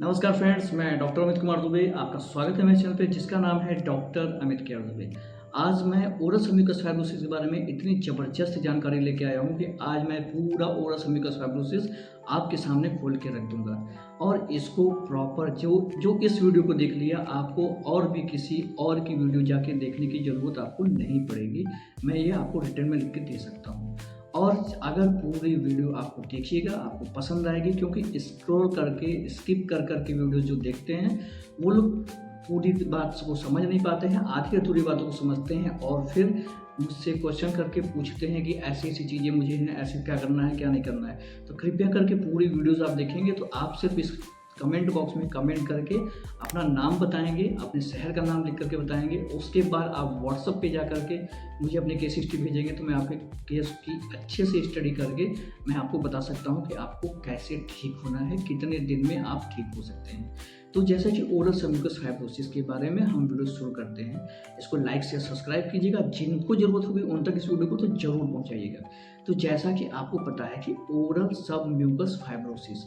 नमस्कार फ्रेंड्स, मैं डॉक्टर अमित कुमार दुबे आपका स्वागत है मेरे चैनल पे जिसका नाम है डॉक्टर अमित केयर दुबे। आज मैं ओरस म्यूकस फाइब्रोसिस के बारे में इतनी ज़बरदस्त जानकारी लेके आया हूँ कि आज मैं पूरा ओरस म्यूकस फाइब्रोसिस आपके सामने खोल के रख दूंगा और इसको प्रॉपर जो इस वीडियो को देख लिया आपको और भी किसी और की वीडियो जाके देखने की ज़रूरत आपको नहीं पड़ेगी। मैं ये आपको रिटर्न में लिख के दे सकता हूँ। और अगर पूरी वीडियो आपको देखिएगा आपको पसंद आएगी, क्योंकि स्क्रॉल करके स्किप कर करके वीडियो जो देखते हैं वो लोग पूरी बात को समझ नहीं पाते हैं, आधी अधूरी बातों को समझते हैं और फिर मुझसे क्वेश्चन करके पूछते हैं कि ऐसी ऐसी चीज़ें मुझे हैं, ऐसे क्या करना है क्या नहीं करना है। तो कृपया करके पूरी वीडियोस आप देखेंगे तो आप सिर्फ इस कमेंट बॉक्स में कमेंट करके अपना नाम बताएंगे, अपने शहर का नाम लिख करके बताएंगे। उसके बाद आप व्हाट्सएप पे जा करके मुझे अपने केस हिस्ट्री भेजेंगे तो मैं आपके केस की अच्छे से स्टडी करके मैं आपको बता सकता हूँ कि आपको कैसे ठीक होना है, कितने दिन में आप ठीक हो सकते हैं। तो जैसे कि ओरस म्यूकस फाइब्रोसिस के बारे में हम वीडियो शुरू करते हैं। इसको लाइक से सब्सक्राइब कीजिएगा, जिनको ज़रूरत होगी उन तक इस वीडियो को तो जरूर पहुँचाइएगा। तो जैसा कि आपको पता है कि ओरल सब म्यूकस फाइब्रोसिस,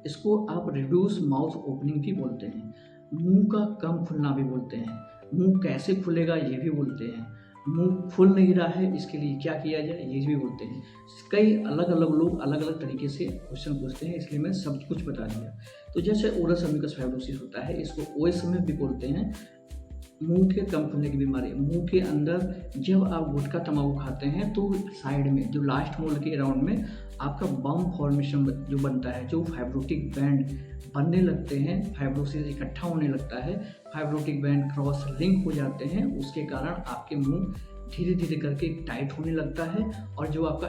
इसको आप रिड्यूस माउथ ओपनिंग भी बोलते हैं, मुंह का कम खुलना भी बोलते हैं, मुंह कैसे खुलेगा ये भी बोलते हैं, मुंह खुल नहीं रहा है इसके लिए क्या किया जाए ये भी बोलते हैं। कई अलग अलग लोग अलग अलग तरीके से क्वेश्चन पूछते हैं, इसलिए मैं सब कुछ बता दिया। तो जैसे ओरस म्यूकस फाइब्रोसिस होता है, इसको ओएसएम भी बोलते हैं, मुंह के कम खुलने की बीमारी। मुंह के अंदर जब आप गुटखा तंबाकू खाते हैं तो साइड में जो लास्ट मोल के अराउंड में आपका बम फॉर्मेशन जो बनता है, जो फाइब्रोटिक बैंड बनने लगते हैं, फाइब्रोसिस इकट्ठा होने लगता है, फाइब्रोटिक बैंड क्रॉस लिंक हो जाते हैं, उसके कारण आपके मुंह धीरे धीरे करके टाइट होने लगता है और जो आपका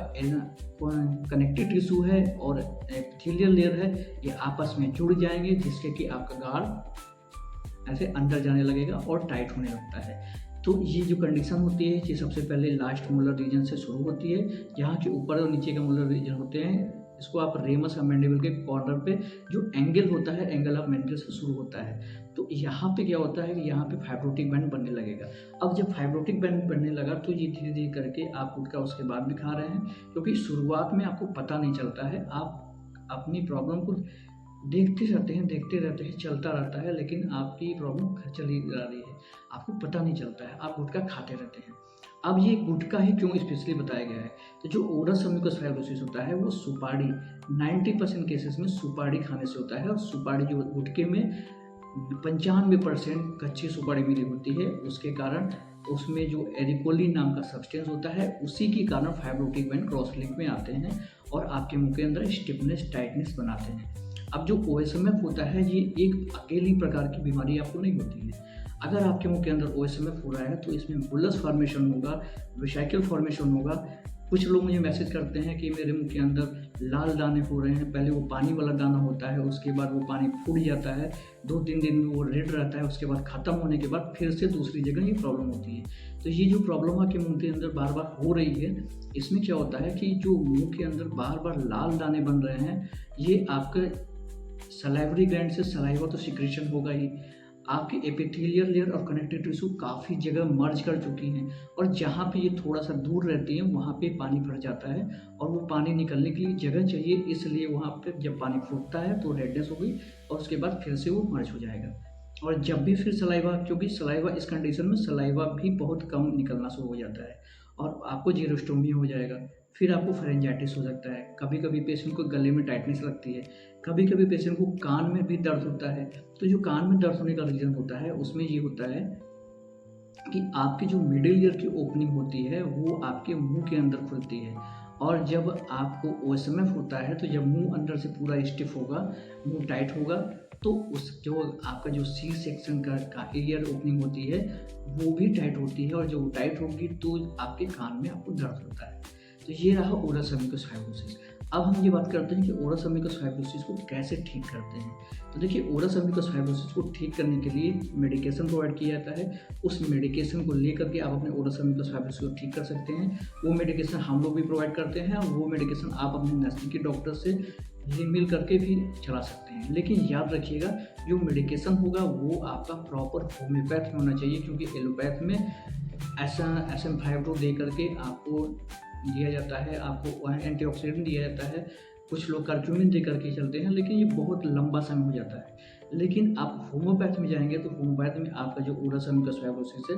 कनेक्टिव टिश्यू है और एपिथेलियल लेयर है ये आपस में जुड़ जाएंगे, जिससे कि आपका गाल ऐसे अंदर जाने लगेगा और टाइट होने लगता है। तो ये जो कंडीशन होती है ये सबसे पहले लास्ट मोलर रीजन से शुरू होती है, जहाँ के ऊपर और नीचे का मोलर रीजन होते हैं। इसको आप रेमस या मैंडिबल के कॉर्नर पे जो एंगल होता है, एंगल ऑफ मैंडिबल से शुरू होता है। तो यहाँ पे क्या होता है कि यहाँ पे फाइब्रोटिक बैंड बनने लगेगा। अब जब फाइब्रोटिक बैंड बनने लगा तो ये धीरे धीरे करके आप गुटखा उसके बाद भी खा रहे हैं, क्योंकि शुरुआत में आपको पता नहीं चलता है, आप अपनी प्रॉब्लम को देखते रहते हैं, चलता रहता है, लेकिन आपकी प्रॉब्लम चली जा रही है, आपको पता नहीं चलता है, आप गुटखा खाते रहते हैं। अब ये गुटखा ही क्यों स्पेशली बताया गया है, तो जो ओरस म्यूकस फाइब्रोसिस होता है वो सुपारी 90% केसेस में सुपारी खाने से होता है। और सुपारी जो गुटखे में 95% कच्ची सुपारी मिली होती है, उसके कारण उसमें जो एरिकोलिन नाम का सब्सटेंस होता है उसी के कारण फाइब्रोटिक बैंड क्रॉस लिंक में आते हैं और आपके मुंह के अंदर स्टिफनेस टाइटनेस बनाते हैं। अब जो ओएसएमएफ होता है ये एक अकेली प्रकार की बीमारी आपको नहीं होती है। अगर आपके मुंह के अंदर ओएसएमएफ हो रहा है तो इसमें बुलस फॉर्मेशन होगा, वेसिकल फॉर्मेशन होगा। कुछ लोग मुझे मैसेज करते हैं कि मेरे मुंह के अंदर लाल दाने हो रहे हैं, पहले वो पानी वाला दाना होता है, उसके बाद वो पानी फूट जाता है, 2-3 दिन में वो रेड रहता है, उसके बाद ख़त्म होने के बाद फिर से दूसरी जगह ये प्रॉब्लम होती है। तो ये जो प्रॉब्लम आपके मुंह के अंदर बार बार हो रही है, इसमें क्या होता है कि जो मुंह के अंदर बार बार लाल दाने बन रहे हैं, ये आपके सलाइवरी ग्लैंड से सलाइवा तो सिक्रेशन होगा ही, आपकी एपिथेलियल लेयर और कनेक्टिव टिश्यू काफ़ी जगह मर्ज कर चुकी हैं और जहाँ पे ये थोड़ा सा दूर रहती हैं वहाँ पे पानी भर जाता है और वो पानी निकलने के लिए जगह चाहिए, इसलिए वहाँ पे जब पानी फूटता है तो रेडनेस हो गई और उसके बाद फिर से वो मर्ज हो जाएगा। और जब भी फिर सलाइवा, क्योंकि सलाइवा इस कंडीशन में सलाइवा भी बहुत कम निकलना शुरू हो जाता है और आपको जीरोस्टोमिया हो जाएगा, फिर आपको फेरेंजाइटिस हो सकता है, कभी कभी पेशेंट को गले में टाइटनेस लगती है, कभी कभी पेशेंट को कान में भी दर्द होता है। तो जो कान में दर्द होने का रीज़न होता है उसमें ये होता है कि आपकी जो मिडिल ईयर की ओपनिंग होती है वो आपके मुंह के अंदर खुलती है और जब आपको ओएसएमएफ होता है तो जब मुंह अंदर से पूरा स्टिफ होगा, मुंह टाइट होगा, तो उस जो आपका जो सी सेक्शन का ईयर ओपनिंग होती है वो भी टाइट होती है और जब वो टाइट होगी तो आपके कान में आपको दर्द होता है। तो ये रहा ओरस म्यूकस फाइब्रोसिस। अब हम ये बात करते हैं कि ओरस म्यूकस फाइब्रोसिस को कैसे ठीक करते हैं। तो देखिए, ओरस म्यूकस फाइब्रोसिस को ठीक करने के लिए मेडिकेशन प्रोवाइड किया जाता है। उस मेडिकेशन को लेकर के आप अपने ओरस म्यूकस फाइब्रोसिस को ठीक कर सकते हैं। वो मेडिकेशन हम लोग भी प्रोवाइड करते हैं और वो मेडिकेशन आप अपने नज़दीकी डॉक्टर से मिल करके भी चला सकते हैं। लेकिन याद रखिएगा, जो मेडिकेशन होगा वो आपका प्रॉपर होम्योपैथ में होना चाहिए, क्योंकि एलोपैथ में ऐसा फाइब्रो दे करके आपको दिया जाता है, आपको एंटीऑक्सीडेंट दिया जाता है, कुछ लोग करक्यूमिन दे करके चलते हैं, लेकिन ये बहुत लंबा समय हो जाता है। लेकिन आप होम्योपैथ में जाएँगे तो होम्योपैथ में आपका जो ओरस अमिकस फाइब्रोसिस है,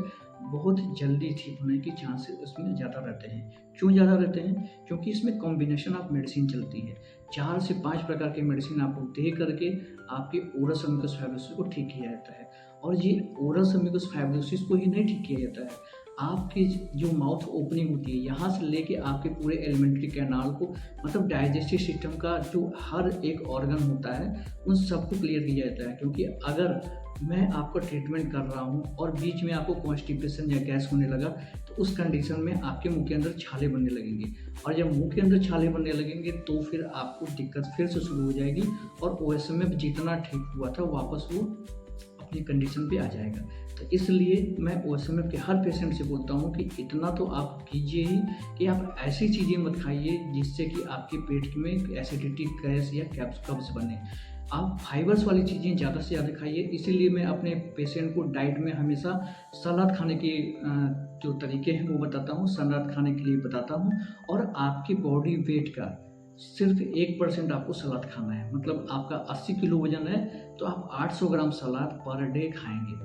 बहुत जल्दी ठीक होने के चांसेस इसमें ज़्यादा रहते हैं। क्यों ज़्यादा रहते हैं? क्योंकि इसमें कॉम्बिनेशन ऑफ मेडिसिन चलती है। 4 से 5 प्रकार की मेडिसिन आपको दे करके आपके ओरस अमिकस फाइब्रोसिस को ठीक किया जाता है। और ये ओरस अमिकस फाइब्रोसिस को ही नहीं ठीक किया जाता है, आपकी जो माउथ ओपनिंग होती है, यहाँ से लेके आपके पूरे एलिमेंट्री कैनाल को, मतलब डाइजेस्टिव सिस्टम का जो हर एक ऑर्गन होता है, उन सबको क्लियर किया जाता है। क्योंकि अगर मैं आपका ट्रीटमेंट कर रहा हूँ और बीच में आपको कॉन्स्टिपेशन या गैस होने लगा, तो उस कंडीशन में आपके मुँह के अंदर छाले बनने लगेंगे, और जब मुँह के अंदर छाले बनने लगेंगे तो फिर आपको दिक्कत फिर से शुरू हो जाएगी, और ओएसएमएफ जितना ठीक हुआ था वापस वो अपनी कंडीशन पे आ जाएगा। तो इसलिए मैं ओएसएमएफ के हर पेशेंट से बोलता हूँ कि इतना तो आप कीजिए ही कि आप ऐसी चीज़ें मत खाइए जिससे कि आपके पेट में एसिडिटी, गैस या कब्ज़ बने। आप फाइबर्स वाली चीज़ें ज़्यादा से ज़्यादा खाइए। इसीलिए मैं अपने पेशेंट को डाइट में हमेशा सलाद खाने के जो तरीके हैं वो बताता हूँ, सलाद खाने के लिए बताता हूँ। और आपके बॉडी वेट का सिर्फ 1% आपको सलाद खाना है। मतलब आपका 80 किलो वज़न है तो आप 800 ग्राम सलाद पर डे खाएँगे।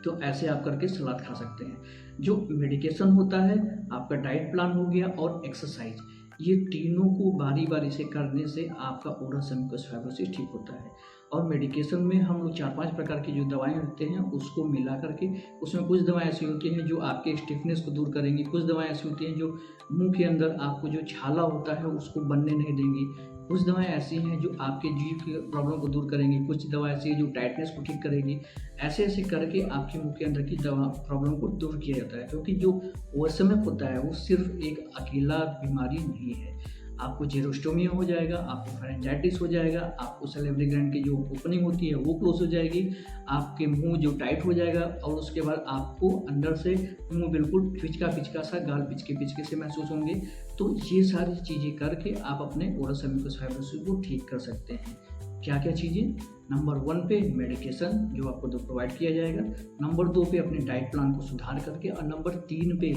तो ऐसे आप करके सलाद खा सकते हैं। जो मेडिकेशन होता है, आपका डाइट प्लान हो गया और एक्सरसाइज, ये तीनों को बारी-बारी से करने से आपका ओरस अमिकस फाइब्रोसिस ठीक होता है। और मेडिकेशन में हम लोग 4-5 प्रकार की जो दवाएँ होते हैं उसको मिला करके, उसमें कुछ दवाएँ ऐसी होती हैं जो आपके स्टिफनेस को दूर करेंगी, कुछ दवाएँ ऐसी होती हैं जो मुँह के अंदर आपको जो छाला होता है उसको बनने नहीं देंगी, कुछ दवाएँ ऐसी हैं जो आपके जीभ की प्रॉब्लम को दूर करेंगी, कुछ दवा ऐसी है जो टाइटनेस को ठीक करेगी। ऐसे-ऐसे करके आपके मुँह के अंदर की दवा प्रॉब्लम को दूर किया जाता है। क्योंकि जो ओएसएमएफ होता है वो सिर्फ़ एक अकेला बीमारी नहीं है। आपको जेरोस्टोमिया हो जाएगा, आपको फेरेंजाइटिस हो जाएगा, आपको सैलिवरी ग्लैंड की जो ओपनिंग होती है वो क्लोज़ हो जाएगी, आपके मुँह जो टाइट हो जाएगा, और उसके बाद आपको अंदर से मुँह बिल्कुल पिचका-पिचका सा, गाल पिचके-पिचके से महसूस होंगे। तो ये सारी चीज़ें करके आप अपने ओरस अमिकस फाइब्रोसिस को ठीक कर सकते हैं। क्या-क्या चीज़ें? नंबर 1 पे मेडिकेशन जो आपको प्रोवाइड किया जाएगा, नंबर 2 पे अपने डाइट प्लान को सुधार करके, और नंबर 3 पे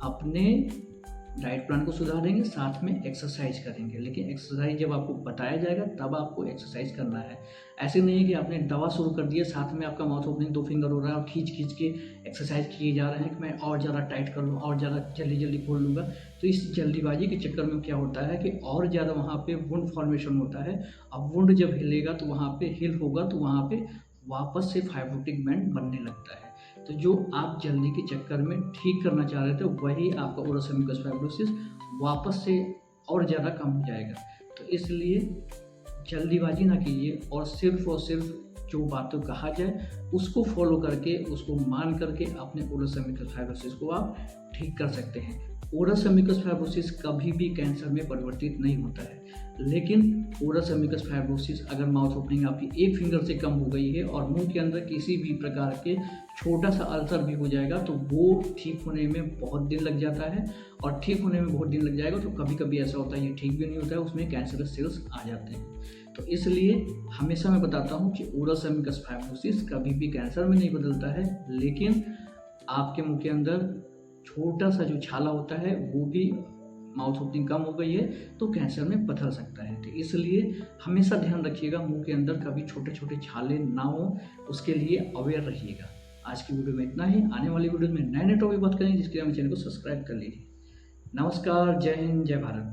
अपने डाइट प्लान को सुधारेंगे, साथ में एक्सरसाइज करेंगे। लेकिन एक्सरसाइज जब आपको बताया जाएगा तब आपको एक्सरसाइज करना है। ऐसे नहीं है कि आपने दवा शुरू कर दी है, साथ में आपका माउथ ओपनिंग 2 फिंगर हो रहा है और खींच-खींच के एक्सरसाइज किए जा रहे हैं कि मैं और ज़्यादा टाइट कर लूँ, और ज़्यादा जल्दी-जल्दी खोल लूँगा। तो इस जल्दीबाजी के चक्कर में क्या होता है कि और ज़्यादा वहाँ पे वुंड फॉर्मेशन होता है। अब वुंड जब हिलेगा तो वहाँ पे हील होगा, तो वहाँ पे वापस से फाइब्रोटिक बैंड बनने लगता है। तो जो आप जल्दी के चक्कर में ठीक करना चाह रहे थे, वही आपका ओरस अमिकस फाइब्रोसिस वापस से और ज़्यादा कम हो जाएगा। तो इसलिए जल्दीबाजी ना कीजिए, और सिर्फ़ जो बातें कहा जाए उसको फ़ॉलो करके, उसको मान करके अपने ओरस अमिकस फाइब्रोसिस को आप ठीक कर सकते हैं। ओरस अमिकस फाइब्रोसिस कभी भी कैंसर में परिवर्तित नहीं होता है, लेकिन ओरस अमिकस फाइब्रोसिस अगर माउथ ओपनिंग आपकी 1 फिंगर से कम हो गई है और मुँह के अंदर किसी भी प्रकार के छोटा-सा अल्सर भी हो जाएगा, तो वो ठीक होने में बहुत दिन लग जाता है, और ठीक होने में बहुत दिन लग जाएगा तो कभी-कभी ऐसा होता है ये ठीक भी नहीं होता है, उसमें कैंसरस सेल्स आ जाते हैं। तो इसलिए हमेशा मैं बताता हूँ कि ओरस अमिकस फाइब्रोसिस कभी भी कैंसर में नहीं बदलता है, लेकिन आपके मुँह के अंदर छोटा-सा जो छाला होता है वो भी, माउथ ओपनिंग कम हो गई है तो कैंसर में बदल सकता है। तो इसलिए हमेशा ध्यान रखिएगा मुँह के अंदर कभी छोटे-छोटे छाले ना हो, उसके लिए अवेयर रहिएगा। आज की वीडियो में इतना ही। आने वाली वीडियो में नए-नए टॉपिक बात करेंगे, जिसके लिए हमारे चैनल को सब्सक्राइब कर लीजिए। नमस्कार, जय हिंद, जय भारत।